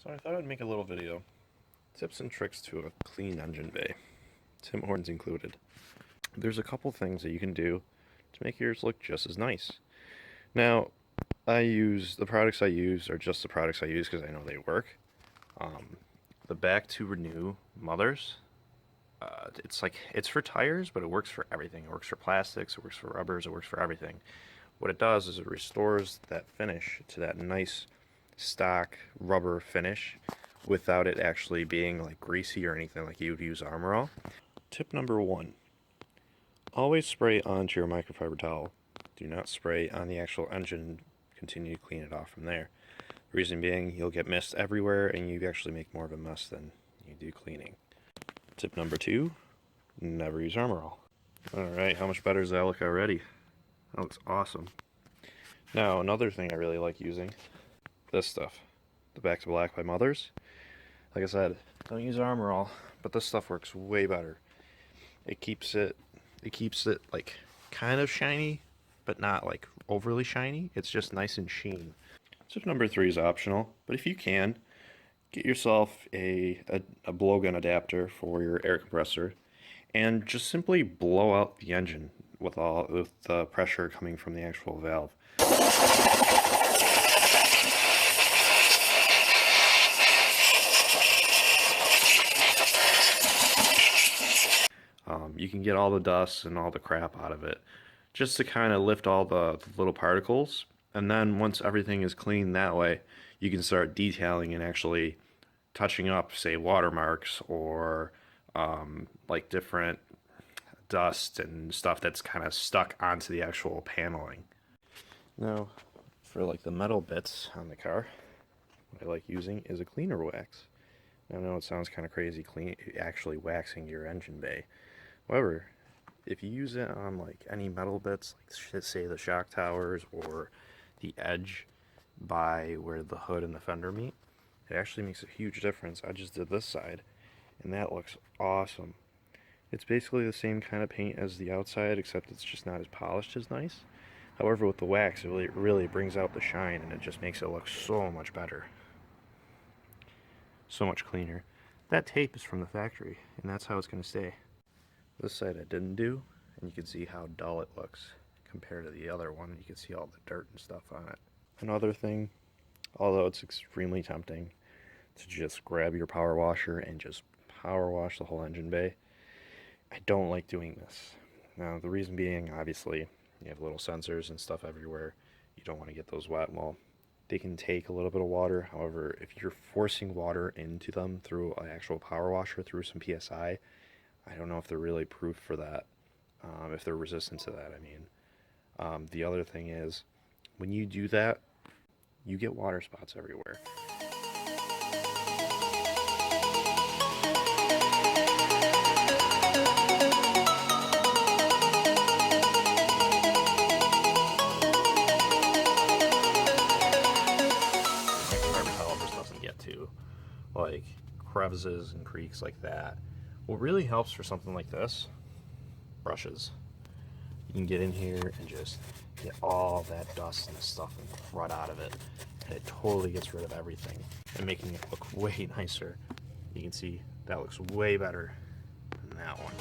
So I thought I'd make a little video. Tips and tricks to a clean engine bay. Tim horns included. There's a couple things that you can do to make yours look just as nice. Now, the products I use are just the products I use because I know they work. The Back to Renew Mothers. It's for tires, but it works for everything. It works for plastics, it works for rubbers, it works for everything. What it does is it restores that finish to that nice stock rubber finish without it actually being like greasy or anything like you would use Armor All. Tip number 1. Always spray onto your microfiber towel. Do not spray on the actual engine. Continue to clean it off from there. Reason being, you'll get mist everywhere and you actually make more of a mess than you do cleaning. Tip number 2, never use Armor All. Alright, how much better does that look already? That looks awesome. Now, another thing I really like using, this stuff. The Back to Black by Mothers. Like I said, don't use Armor All, but this stuff works way better. It keeps it like kind of shiny, but not like overly shiny. It's just nice and sheen. Tip number 3 is optional, but if you can, get yourself a blowgun adapter for your air compressor and just simply blow out the engine with the pressure coming from the actual valve. You can get all the dust and all the crap out of it just to kind of lift all the little particles, and then once everything is clean that way, you can start detailing and actually touching up, say, watermarks or like different dust and stuff that's kind of stuck onto the actual paneling. Now, for like the metal bits on the car, what I like using is a cleaner wax. Now, I know it sounds kind of crazy, actually waxing your engine bay. However, if you use it on like any metal bits, like say the shock towers or the edge by where the hood and the fender meet, it actually makes a huge difference. I just did this side, and that looks awesome. It's basically the same kind of paint as the outside, except it's just not as polished as nice. However, with the wax, it really brings out the shine, and it just makes it look so much better. So much cleaner. That tape is from the factory, and that's how it's going to stay. This side I didn't do, and you can see how dull it looks compared to the other one. You can see all the dirt and stuff on it. Another thing, although it's extremely tempting to just grab your power washer and just power wash the whole engine bay, I don't like doing this. Now, the reason being, obviously, you have little sensors and stuff everywhere. You don't want to get those wet. Well, they can take a little bit of water. However, if you're forcing water into them through an actual power washer, through some PSI, I don't know if they're really proof for that, if they're resistant to that, I mean. The other thing is, when you do that, you get water spots everywhere. Like crevices and creeks like that. What really helps for something like this, brushes. You can get in here and just get all that dust and stuff and crud out of it, and it totally gets rid of everything and making it look way nicer. You can see that looks way better than that one.